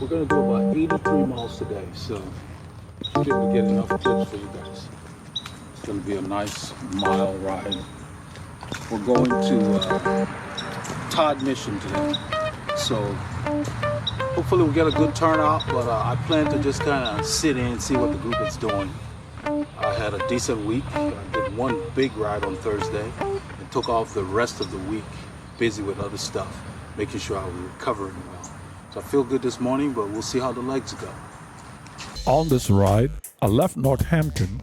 We're gonna do about 83 miles today, so should be able to get enough clips for you guys. It's gonna be a nice mile ride. We're going to Todd Mission today, so hopefully we'll get a good turnout, but I plan to just kind of sit in and see what the group is doing. I had a decent week. I did one big ride on Thursday and took off the rest of the week busy with other stuff, making sure I was recovering well. So I feel good this morning, but we'll see how the legs go. On this ride, I left Northampton,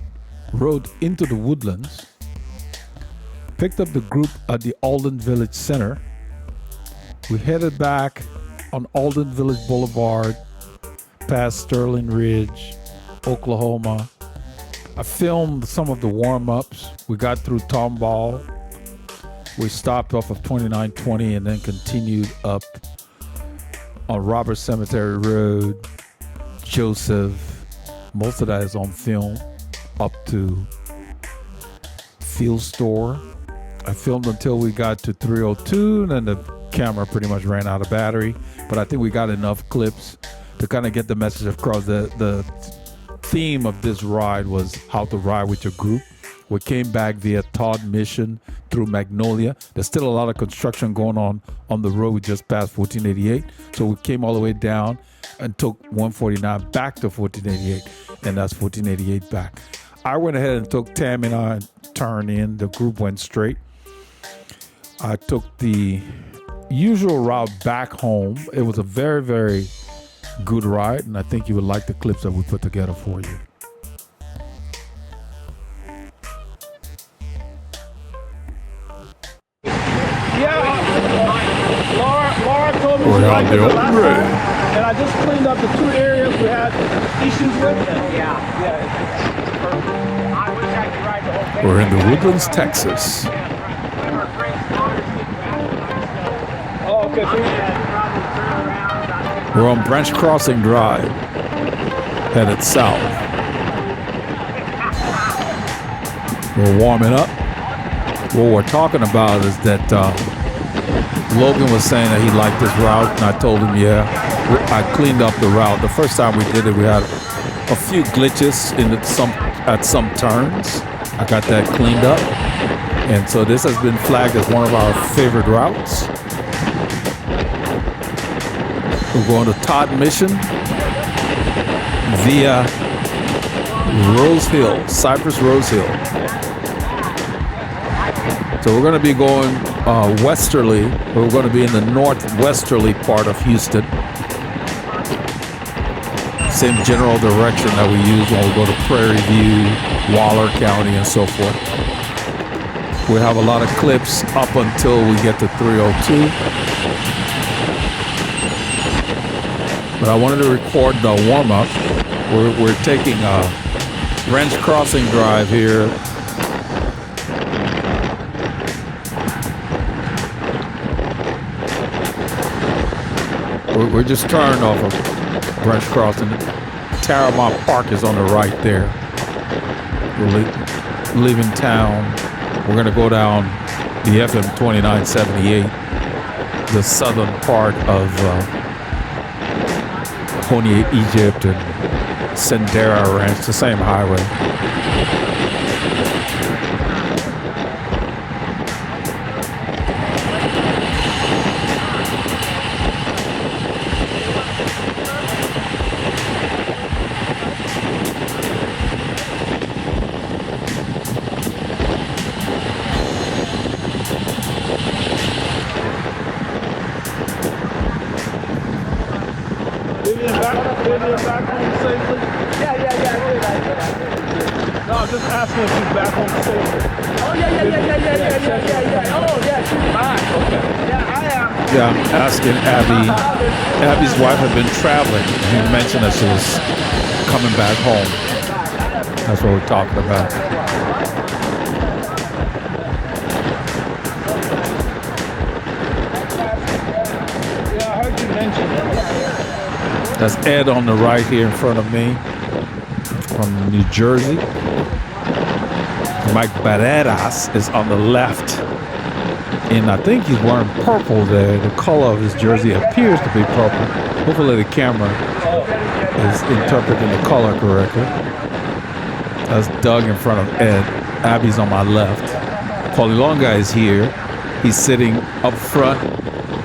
rode into the Woodlands, picked up the group at the Alden Village Center. We headed back on Alden Village Boulevard, past Sterling Ridge, Oklahoma. I filmed some of the warm-ups. We got through Tomball. We stopped off of 2920 and then continued up on Robert Cemetery Road, Joseph. Most of that is on film, up to Field Store. I filmed until we got to 302, and then the camera pretty much ran out of battery. But I think we got enough clips to kind of get the message across. The theme of this ride was how to ride with your group. We came back via Todd Mission through Magnolia. There's still a lot of construction going on the road. We just passed 1488. So we came all the way down and took 149 back to 1488. And that's 1488 back. I went ahead and took Tam and I turned in. The group went straight. I took the usual route back home. It was a very, very good ride. And I think you would like the clips that we put together for you. Laura told me she liked it the last time, and I just cleaned up the two areas we had issues with. Yeah. I wish I could ride the whole thing. We're in the Woodlands, Texas. Oh, okay. We're on Branch Crossing Drive, headed south. We're warming up. What we're talking about is that Logan was saying that he liked this route, and I told him, yeah. I cleaned up the route. The first time we did it, we had a few glitches at some turns. I got that cleaned up, and so this has been flagged as one of our favorite routes. We're going to Todd Mission via Rose Hill, Cypress Rose Hill. So we're going to be going westerly. We're going to be in the northwesterly part of Houston. Same general direction that we use when we go to Prairie View, Waller County, and so forth. We have a lot of clips up until we get to 302. But I wanted to record the warm-up. We're taking a Branch Crossing Drive here. We're just turned off of Branch Crossing. Taramont Park is on the right there. We're leaving town. We're going to go down the FM 2978, the southern part of Honey, Egypt, and Sendera Ranch, the same highway. Back home safely? Yeah, I did. No, I'm just asking if she's back home safely. Oh, yeah. Oh, yeah, she's back. Okay. Yeah, I am. Yeah, I'm asking Abby. Abby's wife had been traveling. He mentioned that she was coming back home. That's what we're talking about. Yeah, I heard you mention it. That's Ed on the right here in front of me from New Jersey. Mike Barreras is on the left. And I think he's wearing purple there. The color of his jersey appears to be purple. Hopefully the camera is interpreting the color correctly. That's Doug in front of Ed. Abby's on my left. Polilonga is here. He's sitting up front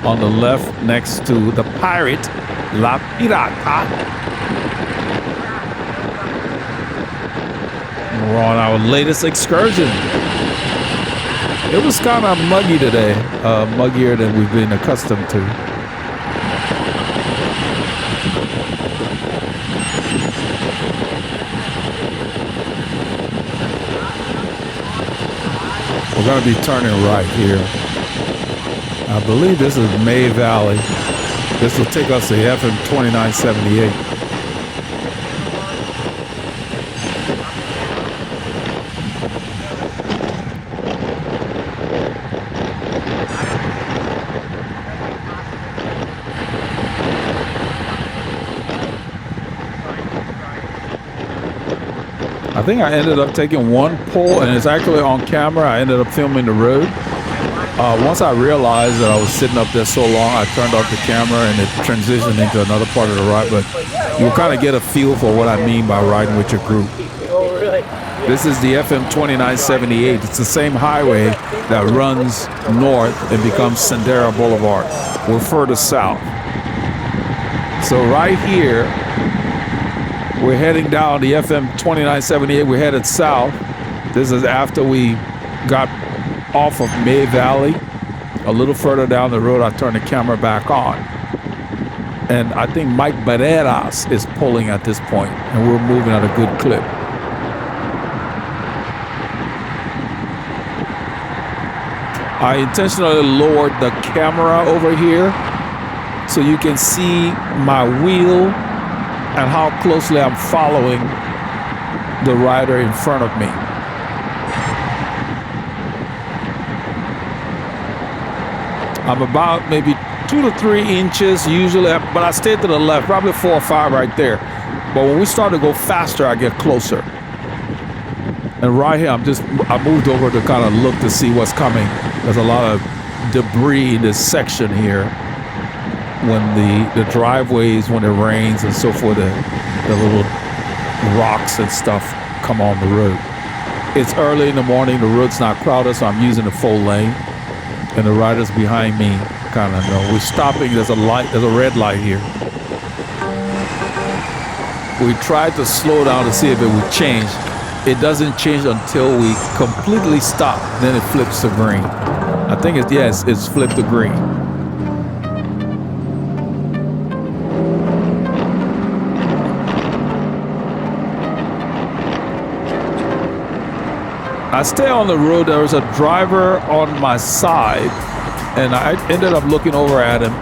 on the left next to the pirate, La Pirata. We're on our latest excursion. It was kind of muggy today, muggier than we've been accustomed to. We're going to be turning right here. I believe this is May Valley. This will take us to FM 2978. I think I ended up taking one pull, and it's actually on camera. I ended up filming the road. Once I realized that I was sitting up there so long, I turned off the camera and it transitioned into another part of the ride. But you'll kind of get a feel for what I mean by riding with your group. This is the FM 2978. It's the same highway that runs north and becomes Sendera Boulevard. We're further south. So right here, we're heading down the FM 2978. We're headed south. This is after we got off of May Valley. A little further down the road, I turned the camera back on. And I think Mike Barreras is pulling at this point, and we're moving at a good clip. I intentionally lowered the camera over here so you can see my wheel and how closely I'm following the rider in front of me. I'm about maybe 2 to 3 inches usually, but I stay to the left, probably 4 or 5 right there. But when we start to go faster, I get closer. And right here, I moved over to kind of look to see what's coming. There's a lot of debris in this section here. When the driveways, when it rains and so forth, the little rocks and stuff come on the road. It's early in the morning, the road's not crowded, so I'm using the full lane. And the riders behind me kind of know. We're stopping, there's a red light here. We tried to slow down to see if it would change. It doesn't change until we completely stop, then it flips to green. I think it's flipped to green. I stay on the road. There was a driver on my side, and I ended up looking over at him.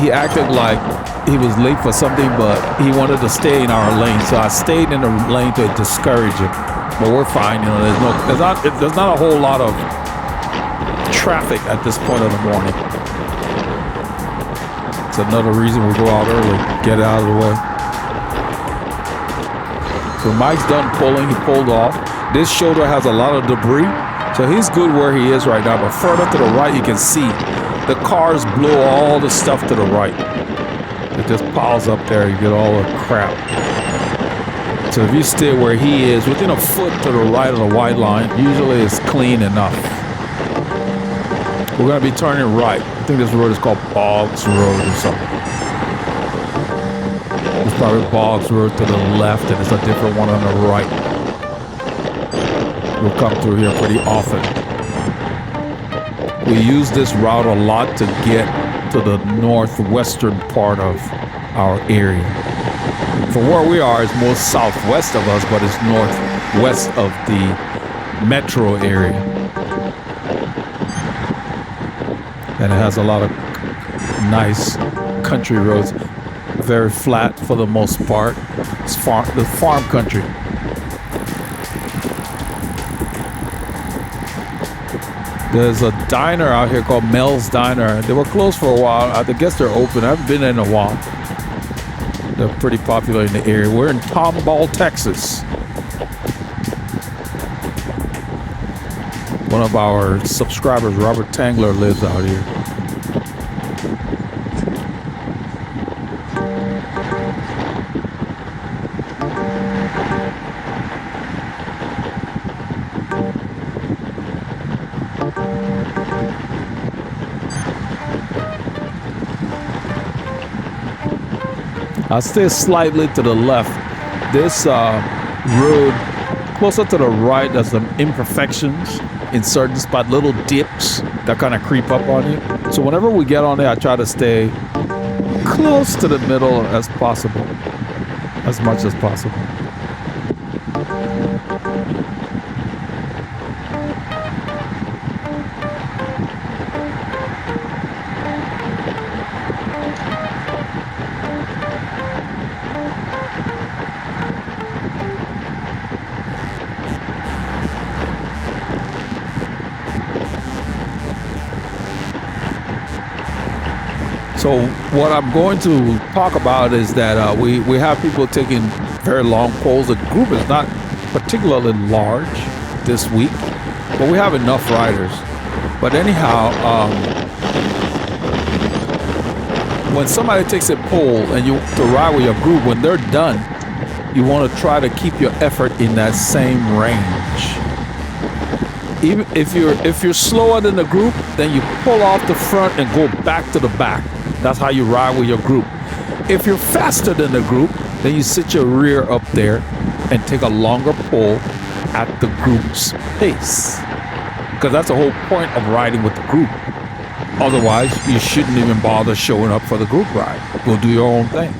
He acted like he was late for something, but he wanted to stay in our lane. So I stayed in the lane to discourage him. But we're fine. You know, there's not a whole lot of traffic at this point of the morning. It's another reason we go out early, get it out of the way. So Mike's done pulling. He pulled off. This shoulder has a lot of debris, so he's good where he is right now. But further to the right, you can see the cars blow all the stuff to the right. It just piles up there. You get all the crap. So if you stay where he is, within a foot to the right of the white line, usually it's clean enough. We're going to be turning right. I think this road is called Boggs Road or something. It's probably Boggs Road to the left, and it's a different one on the right. We'll come through here pretty often. We use this route a lot to get to the northwestern part of our area. From where we are, it's more southwest of us, but it's northwest of the metro area. And it has a lot of nice country roads, very flat for the most part. It's the farm country. There's a diner out here called Mel's Diner. They were closed for a while. I guess they're open. I haven't been in a while. They're pretty popular in the area. We're in Tomball, Texas. One of our subscribers, Robert Tangler, lives out here. I'll stay slightly to the left. This road closer to the right, there's some imperfections in certain spots, little dips that kind of creep up on you. So whenever we get on there, I try to stay close to the middle as possible, as much as possible. So what I'm going to talk about is that we have people taking very long polls. The group is not particularly large this week, but we have enough riders. But anyhow, when somebody takes a poll and you to ride with your group, when they're done, you want to try to keep your effort in that same range. Even if you're slower than the group, then you pull off the front and go back to the back. That's how you ride with your group. If you're faster than the group, then you sit your rear up there and take a longer pull at the group's pace. Because that's the whole point of riding with the group. Otherwise, you shouldn't even bother showing up for the group ride. Go do your own thing.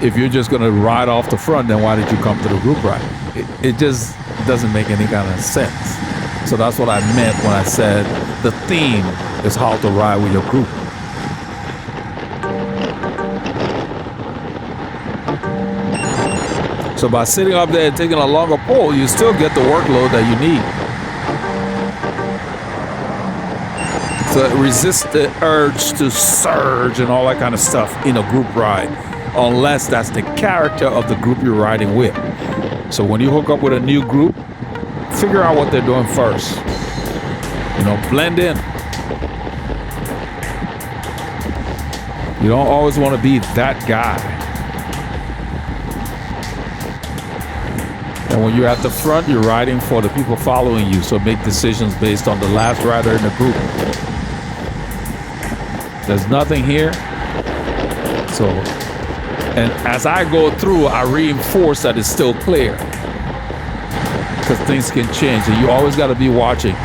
If you're just going to ride off the front, then why did you come to the group ride? It just doesn't make any kind of sense. So that's what I meant when I said the theme is how to ride with your group. So by sitting up there and taking a longer pull, you still get the workload that you need. So resist the urge to surge and all that kind of stuff in a group ride, unless that's the character of the group you're riding with. So when you hook up with a new group, figure out what they're doing first. You know, blend in. You don't always want to be that guy. And when you're at the front, you're riding for the people following you. So make decisions based on the last rider in the group. There's nothing here. So, and as I go through, I reinforce that it's still clear. Because things can change, and you always got to be watching.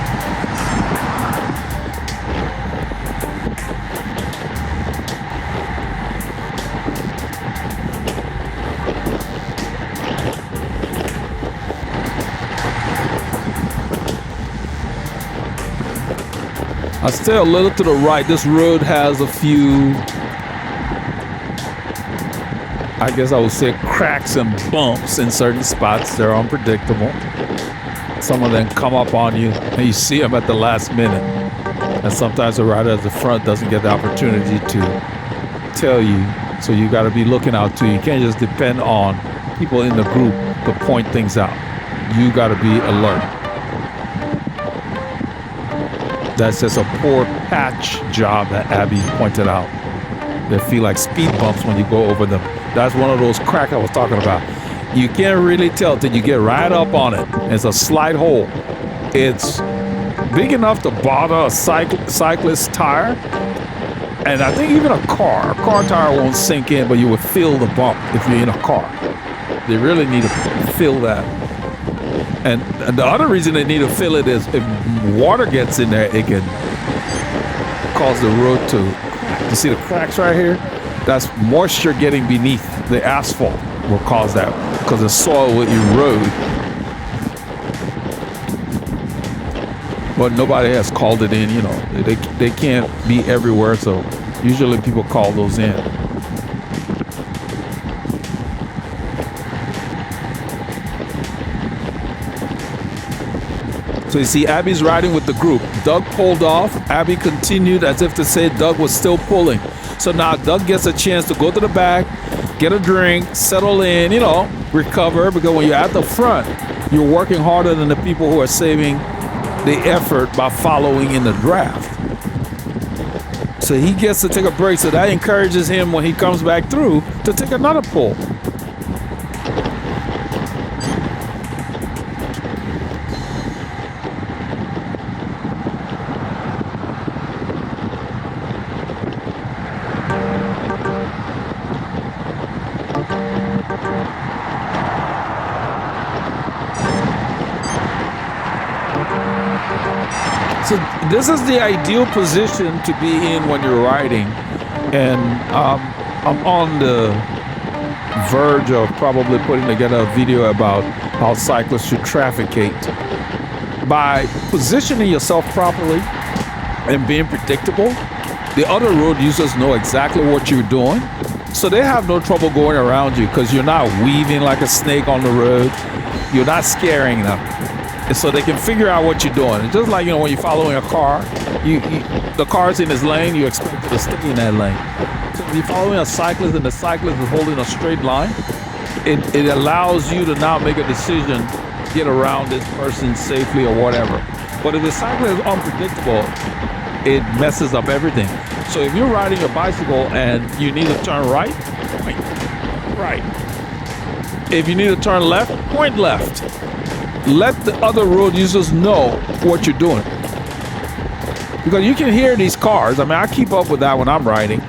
I stay a little to the right. This road has a few, I guess I would say, cracks and bumps in certain spots. They're unpredictable. Some of them come up on you and you see them at the last minute. And sometimes the rider at the front doesn't get the opportunity to tell you. So you got to be looking out too. You can't just depend on people in the group to point things out. You got to be alert. That's just a poor patch job that Abby pointed out. They feel like speed bumps when you go over them. That's one of those cracks I was talking about. You can't really tell till you get right up on it. It's a slight hole. It's big enough to bother a cyclist tire. And I think even a car tire won't sink in, but you would feel the bump if you're in a car. They really need to feel that. And the other reason they need to fill it is if water gets in there, it can cause the road to, you see the cracks right here? That's moisture getting beneath the asphalt will cause that, because the soil will erode. But nobody has called it in, you know. They can't be everywhere, so usually people call those in. So you see, Abby's riding with the group. Doug pulled off. Abby continued as if to say Doug was still pulling. So now Doug gets a chance to go to the back, get a drink, settle in, you know, recover. Because when you're at the front, you're working harder than the people who are saving the effort by following in the draft. So he gets to take a break. So that encourages him when he comes back through to take another pull. So this is the ideal position to be in when you're riding. And I'm on the verge of probably putting together a video about how cyclists should trafficate. By positioning yourself properly and being predictable, the other road users know exactly what you're doing. So they have no trouble going around you because you're not weaving like a snake on the road. You're not scaring them. And so they can figure out what you're doing. It's just like, when you're following a car, the car's in his lane, you expect it to stay in that lane. So if you're following a cyclist and the cyclist is holding a straight line, it allows you to now make a decision, get around this person safely or whatever. But if the cyclist is unpredictable, it messes up everything. So if you're riding a bicycle and you need to turn right, point right. If you need to turn left, point left. Let the other road users know what you're doing. Because you can hear these cars. I keep up with that when I'm riding.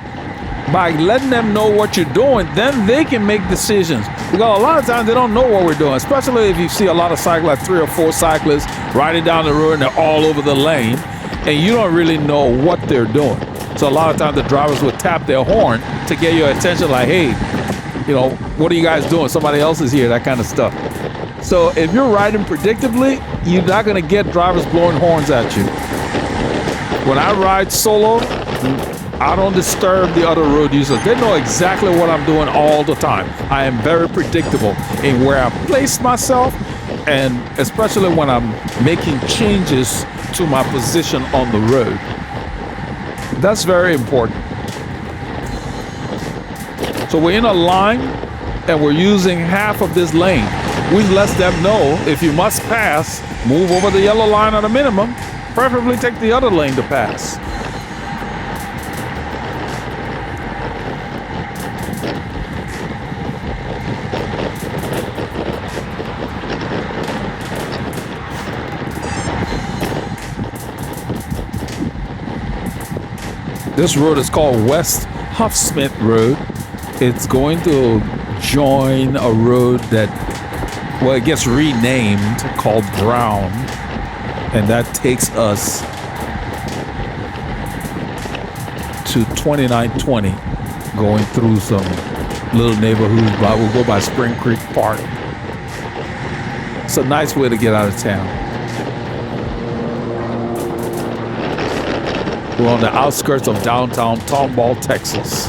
By letting them know what you're doing, then they can make decisions. Because a lot of times they don't know what we're doing, especially if you see a lot of cyclists, like 3 or 4 cyclists riding down the road and they're all over the lane, and you don't really know what they're doing. So a lot of times the drivers would tap their horn to get your attention, like, hey, what are you guys doing? Somebody else is here, that kind of stuff. So if you're riding predictably, you're not going to get drivers blowing horns at you. When I ride solo, I don't disturb the other road users. They know exactly what I'm doing all the time. I am very predictable in where I place myself, and especially when I'm making changes to my position on the road. That's very important. So we're in a line and we're using half of this lane. We let them know if you must pass, move over the yellow line at a minimum, preferably take the other lane to pass. This road is called West Huffsmith Road. It's going to join a road that, it gets renamed, called Brown, and that takes us to 2920, going through some little neighborhoods. We'll go by Spring Creek Park. It's a nice way to get out of town. We're on the outskirts of downtown Tomball, Texas.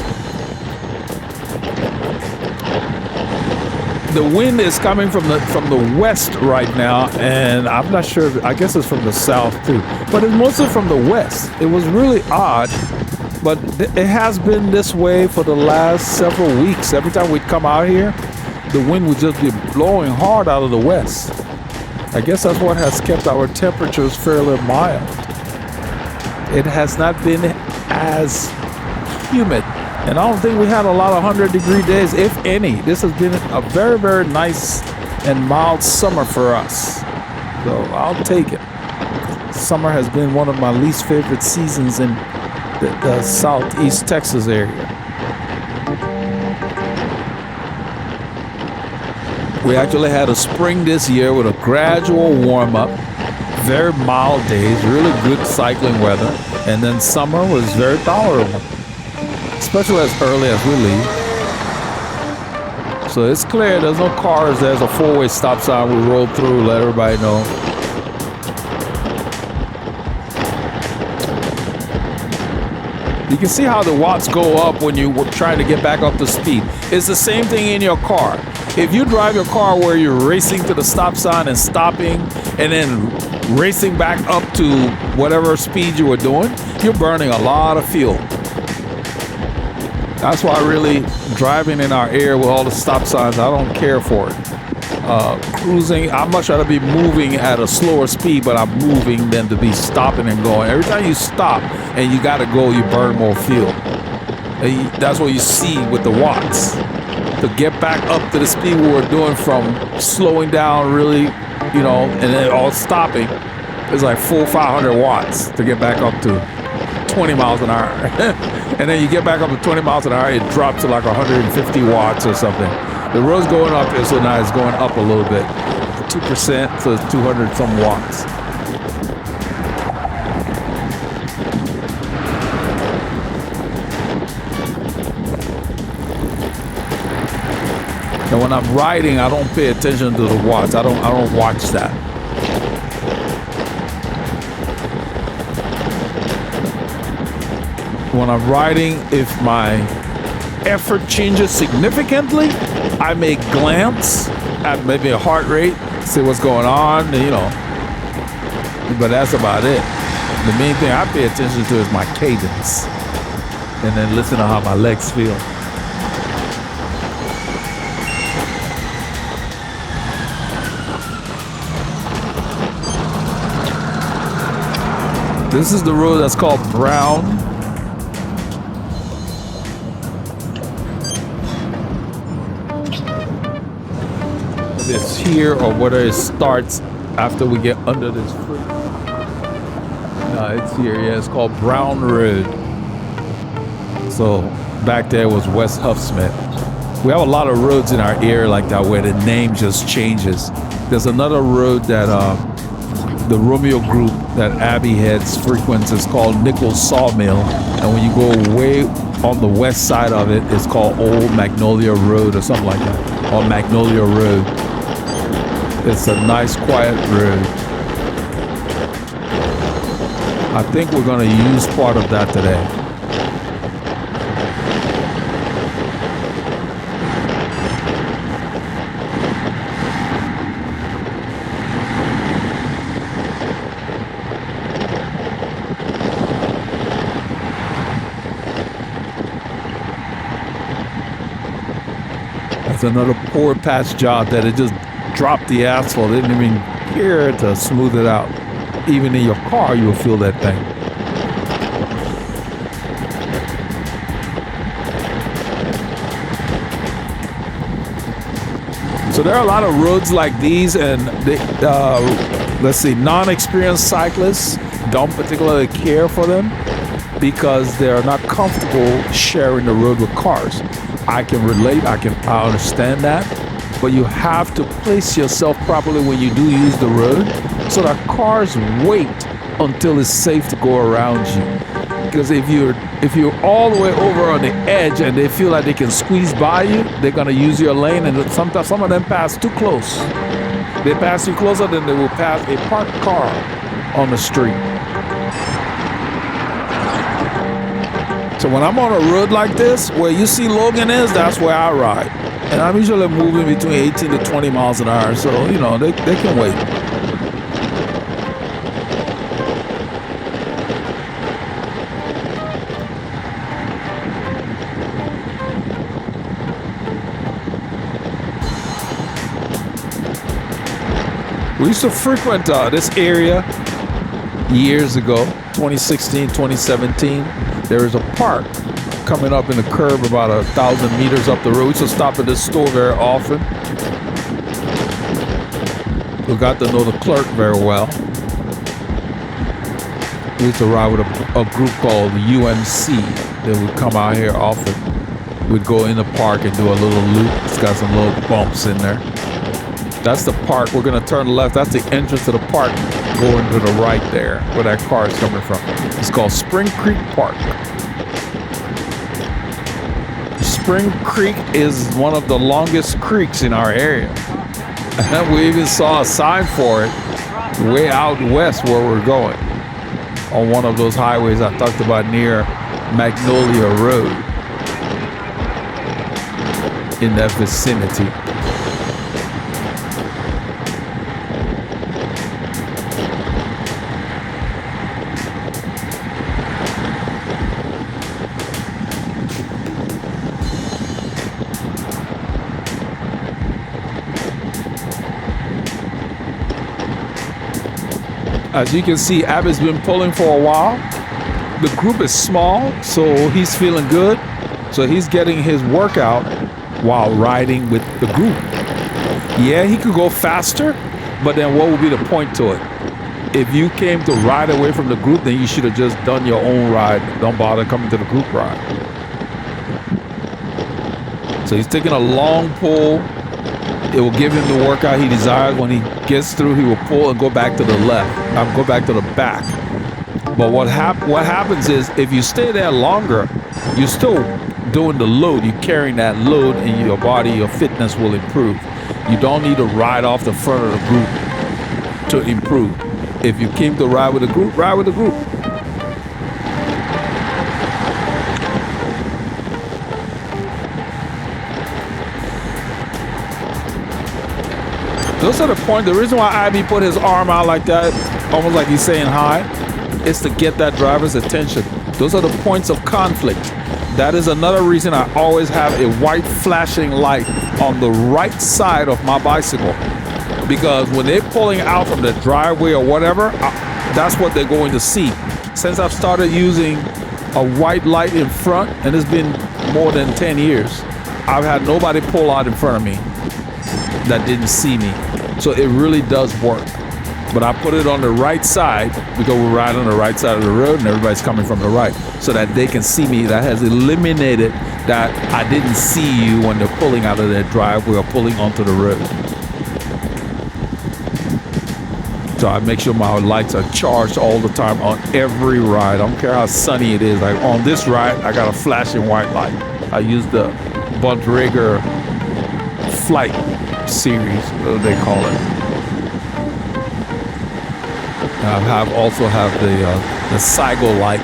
The wind is coming from the west right now, and I'm not sure. I guess it's from the south too, but it's mostly from the west. It was really odd, but it has been this way for the last several weeks. Every time we come out here, the wind would just be blowing hard out of the west. I guess that's what has kept our temperatures fairly mild. It has not been as humid. And I don't think we had a lot of 100-degree days, if any. This has been a very, very nice and mild summer for us. So I'll take it. Summer has been one of my least favorite seasons in the southeast Texas area. We actually had a spring this year with a gradual warm-up, very mild days, really good cycling weather, and then summer was very tolerable, especially as early as we leave. So it's clear, there's no cars, there's a 4-way stop sign. We roll through, let everybody know. You can see how the watts go up when you're trying to get back up to speed. It's the same thing in your car. If you drive your car where you're racing to the stop sign and stopping and then racing back up to whatever speed you were doing, you're burning a lot of fuel. That's why really driving in our area with all the stop signs, I don't care for it. cruising. I'd much rather be moving at a slower speed, but I'm moving than to be stopping and going. Every time you stop and you got to go, you burn more fuel. That's what you see with the watts. To get back up to the speed we were doing from slowing down really, and then all stopping, it's like full 500 watts to get back up to 20 miles an hour. And then you get back up to 20 miles an hour, it drops to like 150 watts or something. The road's going up, so now it's going up a little bit. 2%, so it's 200 some watts. And when I'm riding, I don't pay attention to the watts. I don't watch that. When I'm riding, if my effort changes significantly, I may glance at maybe a heart rate, see what's going on, but that's about it. The main thing I pay attention to is my cadence, and then listen to how my legs feel. This is the road that's called Brown. It's here or whether it starts after we get under this fruit. No, it's here. Yeah, it's called Brown Road. So back there was West Huffsmith. We have a lot of roads in our area like that where the name just changes. There's another road that the Romeo group that Abby heads frequents is called Nichols Sawmill, and when you go way on the west side of it, it's called Old Magnolia Road or something like that, or Magnolia Road. It's a nice, quiet road. I think we're going to use part of that today. It's another poor patch job that it just dropped the asphalt. It didn't even care to smooth it out. Even in your car, you will feel that thing. So there are a lot of roads like these, and let's see, non-experienced cyclists don't particularly care for them because they're not comfortable sharing the road with cars. I can relate, I understand that, but you have to place yourself properly when you do use the road so that cars wait until it's safe to go around you. Because if you're all the way over on the edge and they feel like they can squeeze by you, they're gonna use your lane, and sometimes some of them pass too close. They pass you closer than they will pass a parked car on the street. So when I'm on a road like this, where you see Logan is, that's where I ride. And I'm usually moving between 18 to 20 miles an hour, so, they can wait. We used to frequent this area years ago, 2016, 2017. There is a park coming up in the curve about 1,000 meters up the road. We used to stop at this store very often. We got to know the clerk very well. We used to ride with a group called UMC. They would come out here often. We'd go in the park and do a little loop. It's got some little bumps in there. That's the park. We're going to turn left. That's the entrance to the park going to the right there where that car is coming from. It's called Spring Creek Park. Spring Creek is one of the longest creeks in our area. And we even saw a sign for it way out west where we're going on one of those highways I talked about near Magnolia Road in that vicinity. As you can see, Abby's been pulling for a while. The group is small, so he's feeling good. So he's getting his workout while riding with the group. Yeah, he could go faster, but then what would be the point to it? If you came to ride away from the group, then you should have just done your own ride. Don't bother coming to the group ride. So he's taking a long pull. It will give him the workout he desires. When he gets through, he will pull and go back to the left. Go back to the back. But what happens is, if you stay there longer, you're still doing the load. You're carrying that load, and your body, your fitness will improve. You don't need to ride off the front of the group to improve. If you came to ride with a group, ride with the group. Those are the points. The reason why Ivy put his arm out like that, almost like he's saying hi, is to get that driver's attention. Those are the points of conflict. That is another reason I always have a white flashing light on the right side of my bicycle. Because when they're pulling out from the driveway or whatever, that's what they're going to see. Since I've started using a white light in front, and it's been more than 10 years, I've had nobody pull out in front of me that didn't see me. So it really does work. But I put it on the right side because we ride on the right side of the road and everybody's coming from the right, so that they can see me. That has eliminated that I didn't see you when they're pulling out of their driveway or pulling onto the road. So I make sure my lights are charged all the time on every ride. I don't care how sunny it is. Like on this ride, I got a flashing white light. I use the Bontrager Flight series, what they call it. I also have the Cycle light.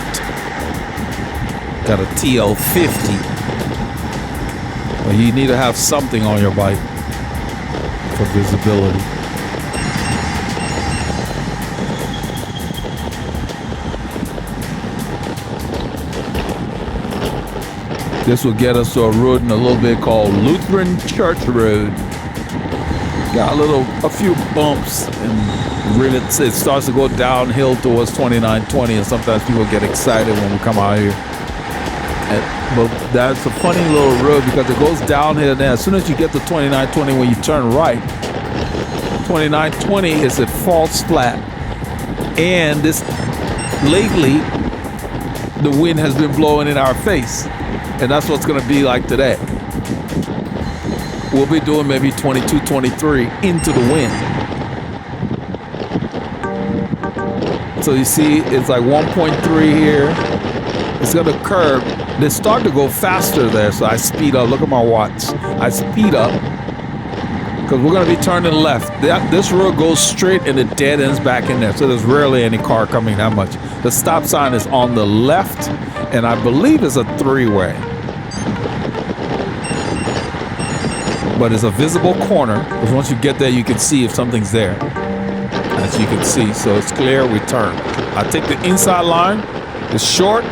Got a TL50. Well, you need to have something on your bike for visibility. This will get us to a road in a little bit called Lutheran Church Road. Got a few bumps and rivets. It starts to go downhill towards 2920, and sometimes people get excited when we come out here. But that's a funny little road because it goes downhill, and as soon as you get to 2920, when you turn right, 2920 is a false flat. And lately, the wind has been blowing in our face. And that's what's going to be like today. We'll be doing maybe 22, 23 into the wind. So you see, it's like 1.3 here. It's going to curve. They start to go faster there, so I speed up. Look at my watch. I speed up because we're going to be turning left. This road goes straight and it dead ends back in there, so there's rarely any car coming that much. The stop sign is on the left, and I believe it's a three-way. But it's a visible corner, because once you get there, you can see if something's there, as you can see. So it's clear, we turn. I take the inside line. It's short,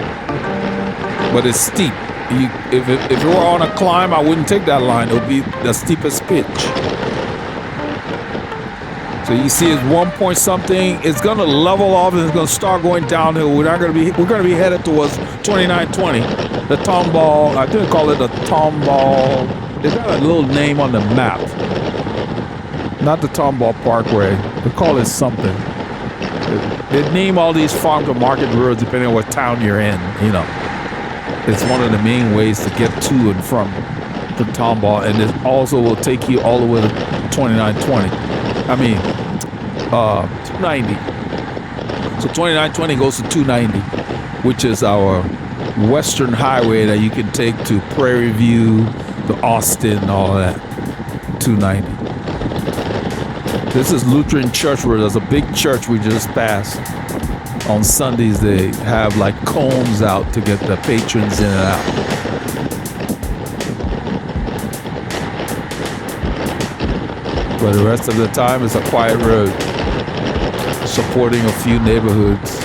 but it's steep. If it were on a climb, I wouldn't take that line. It would be the steepest pitch. So you see it's 1 point something. It's going to level off and it's going to start going downhill. We're going to be headed towards 2920. The Tomball, I didn't call it the Tomball. They got a little name on the map. Not the Tomball Parkway. They call it something. They name all these farm to market roads depending on what town you're in, you know. It's one of the main ways to get to and from the Tomball, and it also will take you all the way to 2920. I mean, 290. So 2920 goes to 290, which is our western highway that you can take to Prairie View, to Austin, and all of that. 290. This is Lutheran Church Road. There's a big church we just passed. On Sundays, they have like cones out to get the patrons in and out. But the rest of the time, it's a quiet road, supporting a few neighborhoods.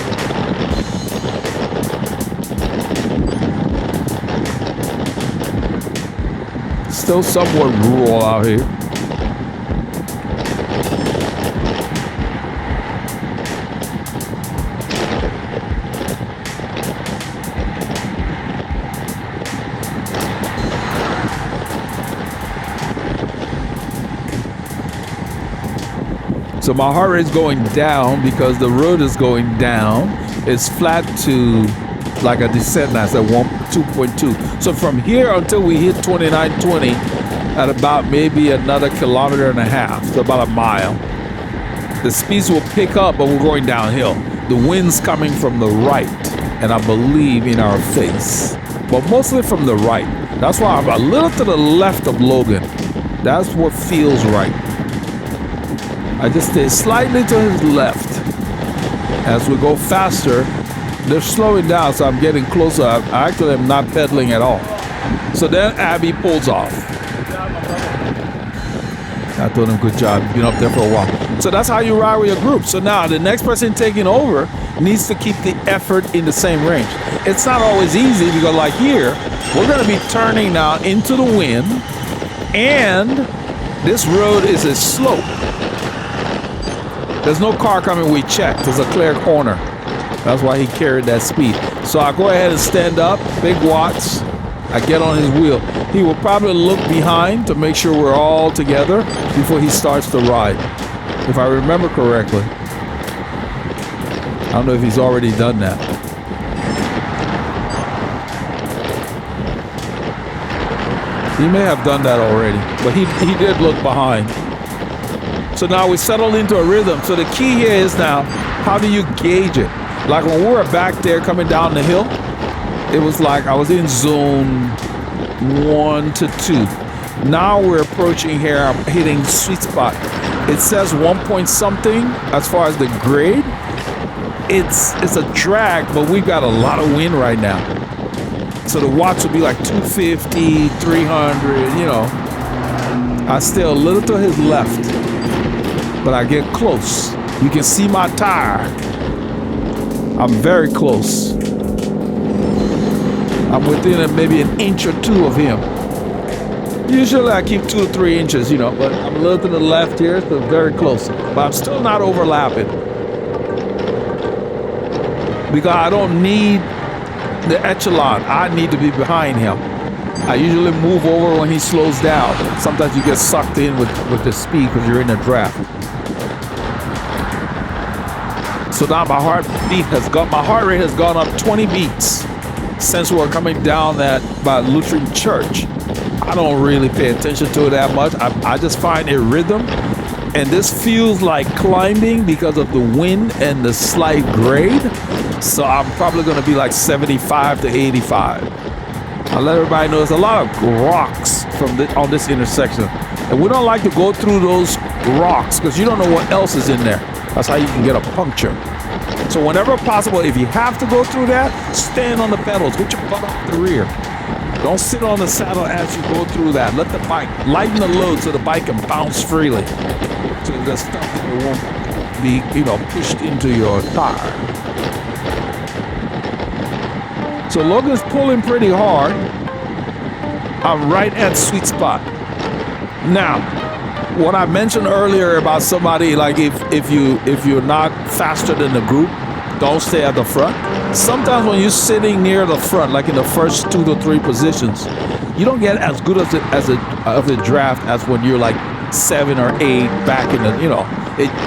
Still somewhat rural out here. So my heart rate is going down because the road is going down. It's flat to like a descent now, it's at 2.2. So from here until we hit 2920 at about maybe another 1.5 kilometers, so about a mile, the speeds will pick up, but we're going downhill. The wind's coming from the right, and I believe in our face, but mostly from the right. That's why I'm a little to the left of Logan. That's what feels right. I just stay slightly to his left. As we go faster, they're slowing down, so I'm getting closer. I actually am not pedaling at all. So then Abby pulls off. I told him, good job. You've been up there for a while. So that's how you ride with your group. So now the next person taking over needs to keep the effort in the same range. It's not always easy because like here, we're going to be turning now into the wind, and this road is a slope. There's no car coming, we checked. There's a clear corner. That's why he carried that speed. So I go ahead and stand up, big watts. I get on his wheel. He will probably look behind to make sure we're all together before he starts to ride, if I remember correctly. I don't know if he's already done that. He may have done that already, but he did look behind. So now we settle into a rhythm. So the key here is now, how do you gauge it? Like when we were back there coming down the hill, it was like I was in zone 1 to 2. Now we're approaching here, I'm hitting sweet spot. It says 1 point something as far as the grade. It's a drag, but we've got a lot of wind right now. So the watts would be like 250, 300, you know. I stay a little to his left, but I get close. You can see my tire. I'm very close. I'm within maybe an inch or two of him. Usually I keep 2 or 3 inches, you know, but I'm a little to the left here, so very close. But I'm still not overlapping. Because I don't need the echelon. I need to be behind him. I usually move over when he slows down. Sometimes you get sucked in with the speed because you're in a draft. So now my heart rate has gone up 20 beats since we're coming down that by Lutheran Church. I don't really pay attention to it that much. I just find a rhythm, and this feels like climbing because of the wind and the slight grade. So I'm probably going to be like 75 to 85. I'll let everybody know there's a lot of rocks on this intersection, and we don't like to go through those rocks because you don't know what else is in there. That's how you can get a puncture. So whenever possible, if you have to go through that, stand on the pedals, get your butt off the rear. Don't sit on the saddle as you go through that. Let the bike lighten the load so the bike can bounce freely. So the stuff that won't be, pushed into your tire. So Logan's pulling pretty hard. I'm right at sweet spot. Now, what I mentioned earlier about somebody, like if you're not faster than the group, don't stay at the front. Sometimes when you're sitting near the front, like in the first 2 to 3 positions, you don't get as good as a draft as when you're like 7 or 8 back in the,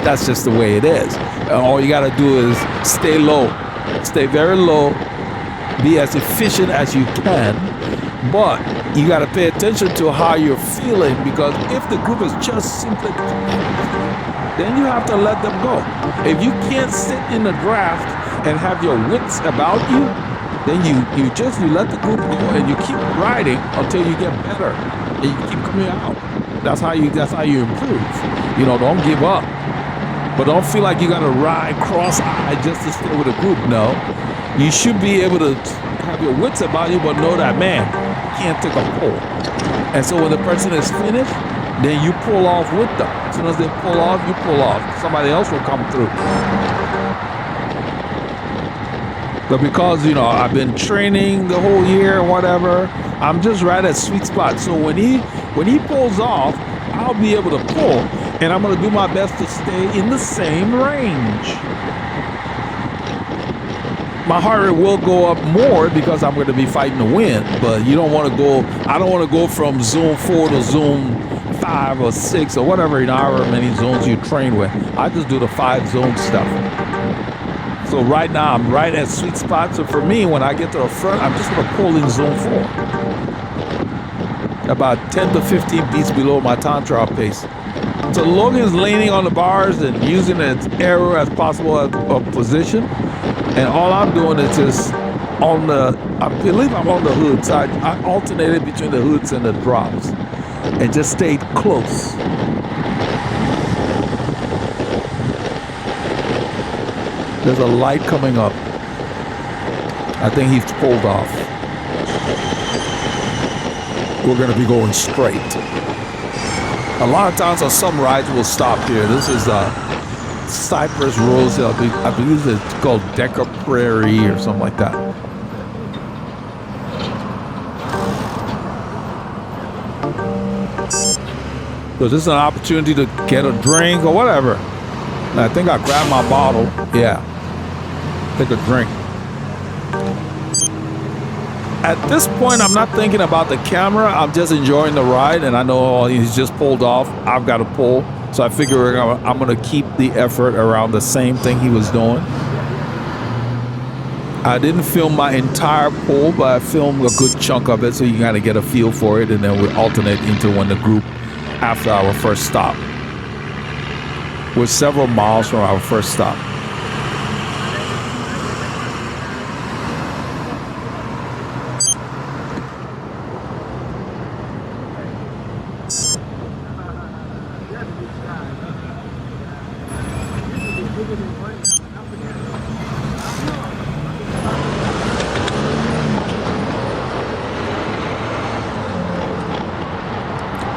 that's just the way it is. And all you got to do is stay low, stay very low, be as efficient as you can. But you got to pay attention to how you're feeling, because if the group is just simply, then you have to let them go. If you can't sit in the draft and have your wits about you, then you let the group go and you keep riding until you get better, and you keep coming out. That's how you improve. Don't give up, but don't feel like you got to ride cross-eyed just to stay with a group. No, you should be able to have your wits about you, but know that, man, can't take a pull. And so when the person is finished, then you pull off with them. As soon as they pull off, you pull off. Somebody else will come through. But because, I've been training the whole year and whatever, I'm just right at sweet spot. So when he pulls off, I'll be able to pull, and I'm going to do my best to stay in the same range. My heart rate will go up more because I'm going to be fighting the wind, but I don't want to go from zone 4 to zone 5 5 or 6 or whatever, however many zones you train with. I just do the 5 zone stuff. So right now I'm right at sweet spot. So for me, when I get to the front, I'm just gonna pull in zone 4. About 10 to 15 beats below my time trial pace. So Logan's leaning on the bars and using as arrow as possible as a position. And all I'm doing is just on the, I believe I'm on the hood. So I alternated between the hoods and the drops and just stayed close. There's a light coming up. I think he's pulled off. We're gonna be going straight. A lot of times on some rides we'll stop here. This is Cypress Rose. I believe it's called Decker Prairie or something like that. So this is an opportunity to get a drink or whatever. And I think I grabbed my bottle. Yeah. Take a drink. At this point, I'm not thinking about the camera. I'm just enjoying the ride, and I know he's just pulled off. I've got to pull, so I figure I'm going to keep the effort around the same thing he was doing. I didn't film my entire pull, but I filmed a good chunk of it, so you kind of get a feel for it, and then we alternate into when the group after our first stop. We're several miles from our first stop.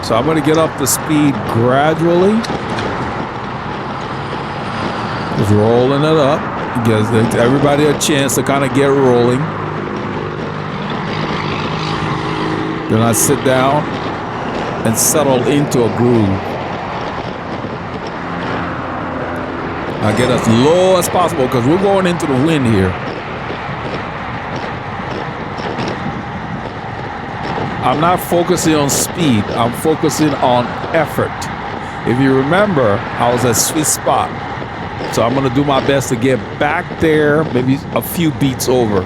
So I'm going to get up the speed gradually. Just rolling it up. Gives everybody a chance to kind of get rolling. Then I sit down and settle into a groove. I get as low as possible because we're going into the wind here. I'm not focusing on speed. I'm focusing on effort. If you remember, I was at sweet spot. So I'm going to do my best to get back there, maybe a few beats over.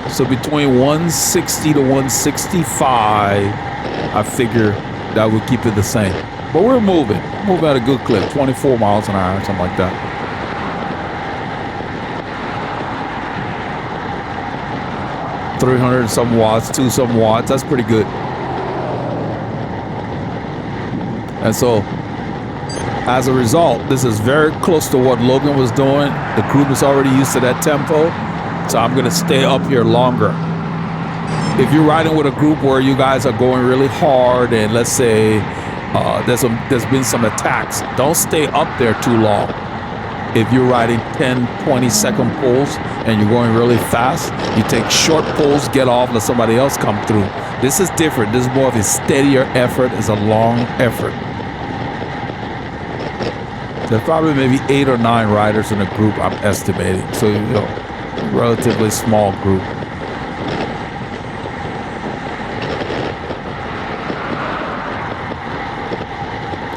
So between 160 to 165, I figure that would keep it the same. But we're moving at a good clip, 24 miles an hour, something like that. $300 some watts, 2 some watts. That's pretty good. And so, as a result, this is very close to what Logan was doing. The group is already used to that tempo, so I'm going to stay up here longer. If you're riding with a group where you guys are going really hard, and let's say there's been some attacks, don't stay up there too long. If you're riding 10, 20-second pulls and you're going really fast, you take short pulls, get off, let somebody else come through. This is different. This is more of a steadier effort. It's a long effort. There's probably maybe 8 or 9 riders in a group, I'm estimating. So, you know, relatively small group.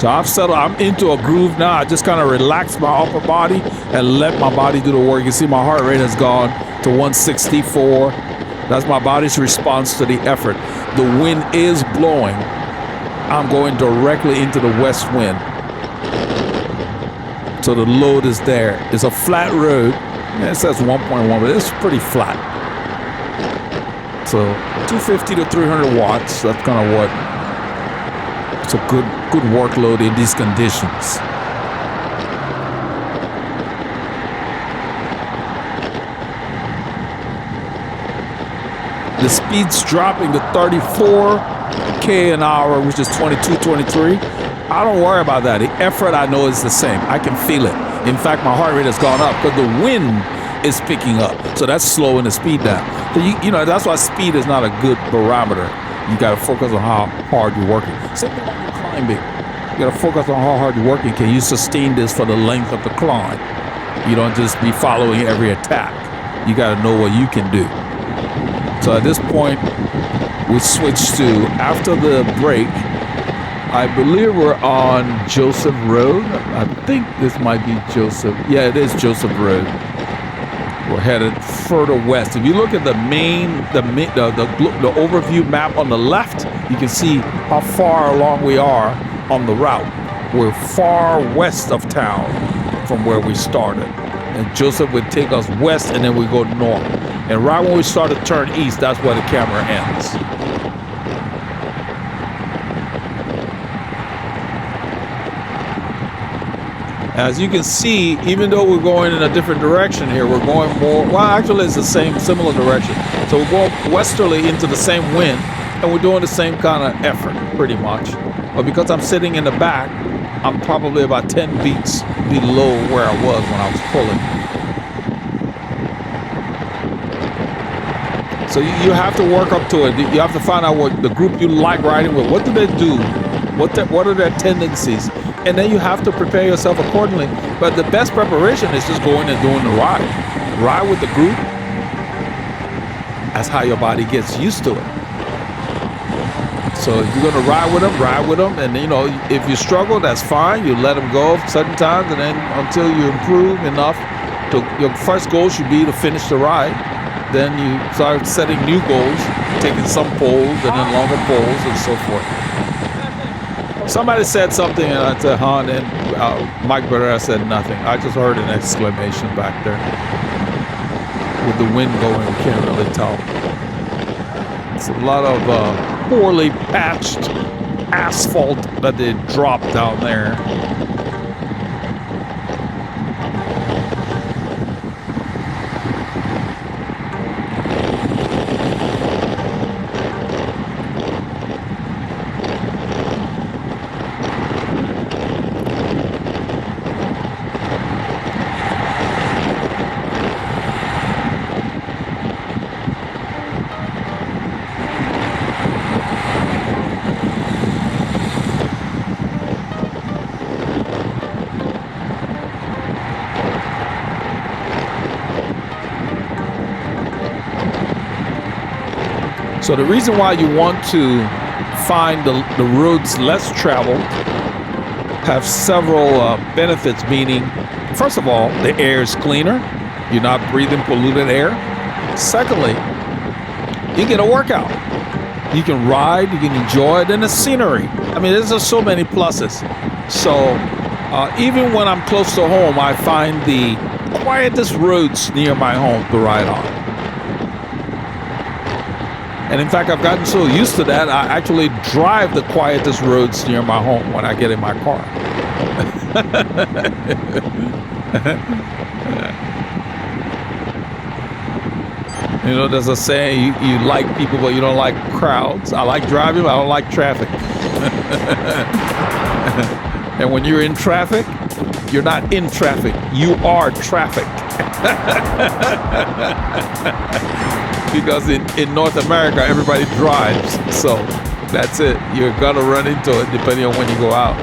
So I've settled, I'm into a groove now. I just kind of relax my upper body and let my body do the work. You see my heart rate has gone to 164. That's my body's response to the effort. The wind is blowing. I'm going directly into the west wind. So the load is there. It's a flat road. It says 1.1, but it's pretty flat. So 250 to 300 watts. That's kind of what. It's a good workload in these conditions. The speed's dropping to 34k an hour, which is 22, 23. I don't worry about that. The effort I know is the same. I can feel it. In fact, my heart rate has gone up because the wind is picking up. So that's slowing the speed down. So you know, that's why speed is not a good barometer. You got to focus on how hard you're working. Same thing when you're climbing. You got to focus on how hard you're working. Can you sustain this for the length of the climb? You don't just be following every attack. You got to know what you can do. So at this point, we switch to, after the break, I believe we're on Joseph Road. I think this might be Joseph. Yeah, it is Joseph Road. We're headed further west. If you look at the overview map on the left, you can see how far along we are on the route. We're far west of town from where we started. And Joseph would take us west and then we go north. And right when we start to turn east, that's where the camera ends. As you can see, even though we're going in a different direction here, we're going more, well, actually it's the same, similar direction. So we're going westerly into the same wind, and we're doing the same kind of effort, pretty much. But because I'm sitting in the back, I'm probably about 10 beats below where I was when I was pulling. So you have to work up to it. You have to find out what the group you like riding with, what do they do? What are their tendencies? And then you have to prepare yourself accordingly. But the best preparation is just going and doing the ride. Ride with the group. That's how your body gets used to it. So if you're going to ride with them. And, you know, if you struggle, that's fine. You let them go certain times. And then until you improve enough, your first goal should be to finish the ride. Then you start setting new goals, taking some poles and then longer poles and so forth. Somebody said something and I said, huh? And Mike Barrera said nothing. I just heard an exclamation back there. With the wind going, we can't really tell. It's a lot of poorly patched asphalt that they dropped down there. So the reason why you want to find the roads less traveled have several benefits, meaning, first of all, the air is cleaner. You're not breathing polluted air. Secondly, you get a workout. You can ride, you can enjoy it, and the scenery. I mean, there's just so many pluses. So even when I'm close to home, I find the quietest roads near my home to ride on. And in fact, I've gotten so used to that, I actually drive the quietest roads near my home when I get in my car. You know, there's a saying, you like people, but you don't like crowds. I like driving, but I don't like traffic. And when you're in traffic, you're not in traffic. You are traffic. Because in North America, everybody drives. So that's it. You're going to run into it depending on when you go out.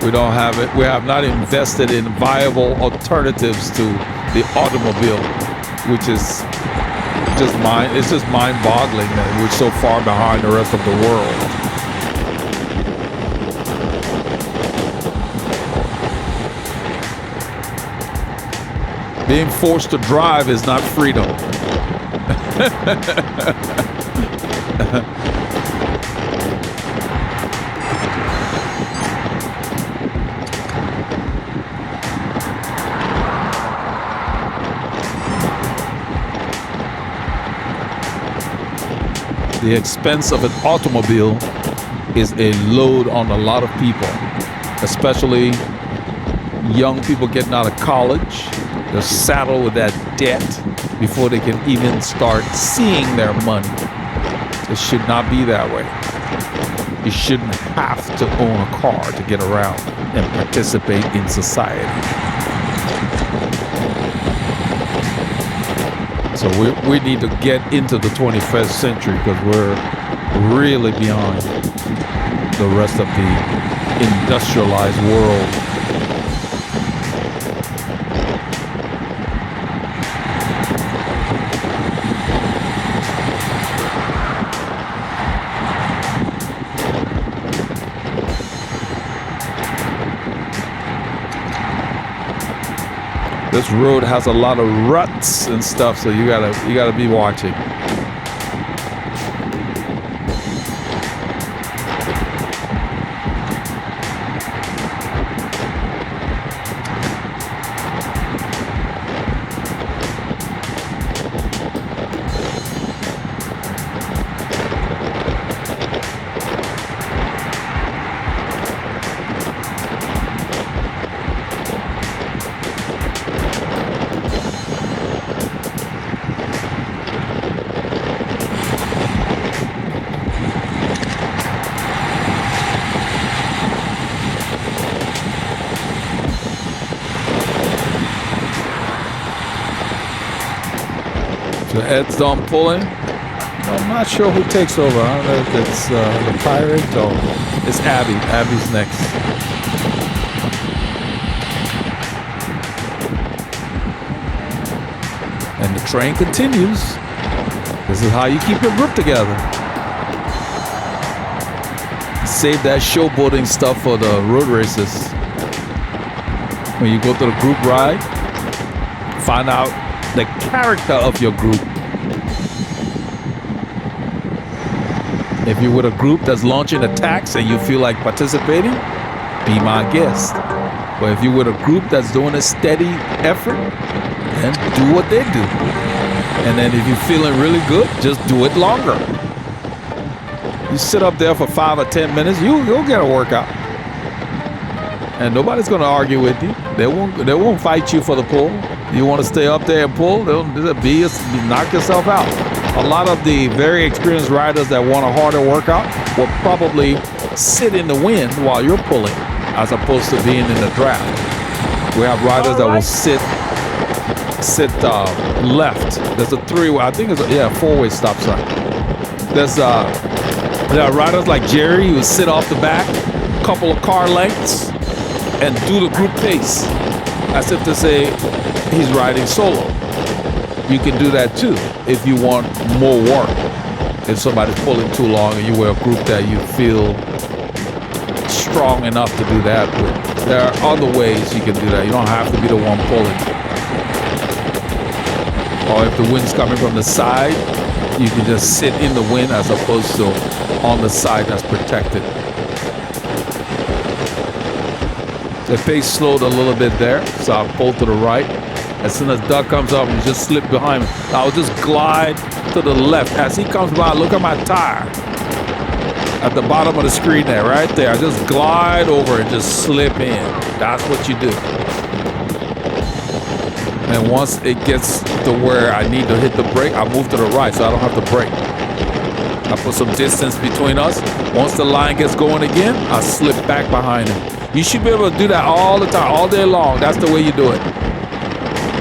We don't have it. We have not invested in viable alternatives to the automobile, which is just mind-boggling that we're so far behind the rest of the world. Being forced to drive is not freedom. The expense of an automobile is a load on a lot of people, especially young people getting out of college. They're saddled with that debt before they can even start seeing their money. It should not be that way. You shouldn't have to own a car to get around and participate in society. So we need to get into the 21st century because we're really beyond the rest of the industrialized world. This road has a lot of ruts and stuff, so you gotta be watching. So Ed's done pulling. I'm not sure who takes over. I don't know if it's the pirate or it's Abby. Abby's next. And the train continues. This is how you keep your group together. Save that showboating stuff for the road races. When you go to the group ride, find out the character of your group. If you're with a group that's launching attacks and you feel like participating, be my guest. But if you're with a group that's doing a steady effort, then do what they do. And then if you're feeling really good, just do it longer. You sit up there for 5 or 10 minutes, you'll get a workout. And nobody's gonna argue with you. They won't fight you for the pull. You want to stay up there and pull, knock yourself out. A lot of the very experienced riders that want a harder workout will probably sit in the wind while you're pulling, as opposed to being in the draft. We have riders that will sit left. There's a three-way, I think it's a four-way stop sign. There are riders like Jerry who sit off the back, couple of car lengths, and do the group pace, as if to say, he's riding solo. You can do that too if you want more work. If somebody's pulling too long and you were a group that you feel strong enough to do that with. There are other ways you can do that. You don't have to be the one pulling. Or if the wind's coming from the side, you can just sit in the wind as opposed to on the side that's protected. The pace slowed a little bit there, so I pulled to the right. As soon as Doug comes up, you just slip behind him. I'll just glide to the left. As he comes by, look at my tire. At the bottom of the screen there, right there. I just glide over and just slip in. That's what you do. And once it gets to where I need to hit the brake, I move to the right so I don't have to brake. I put some distance between us. Once the line gets going again, I slip back behind him. You should be able to do that all the time, all day long. That's the way you do it.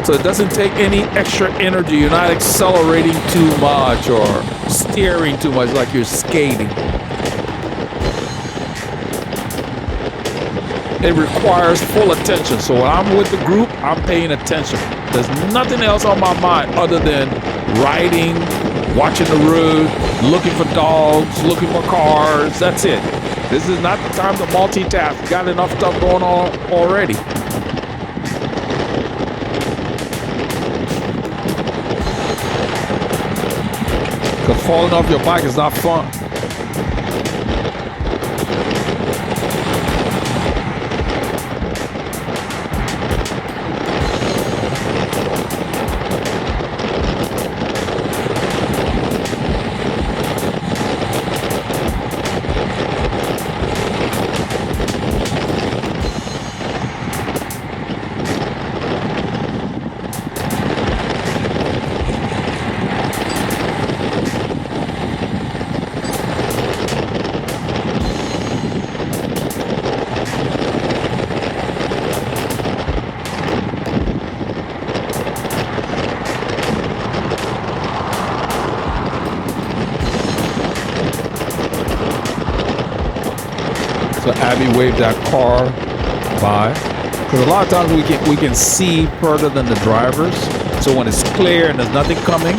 So it doesn't take any extra energy. You're not accelerating too much or steering too much like you're skating. It requires full attention. So when I'm with the group, I'm paying attention. There's nothing else on my mind other than riding, watching the road, looking for dogs, looking for cars. That's it. This is not the time to multitask. Got enough stuff going on already. Because falling off your bike is not fun. So Abby waved that car by. Because a lot of times we can see further than the drivers. So when it's clear and there's nothing coming,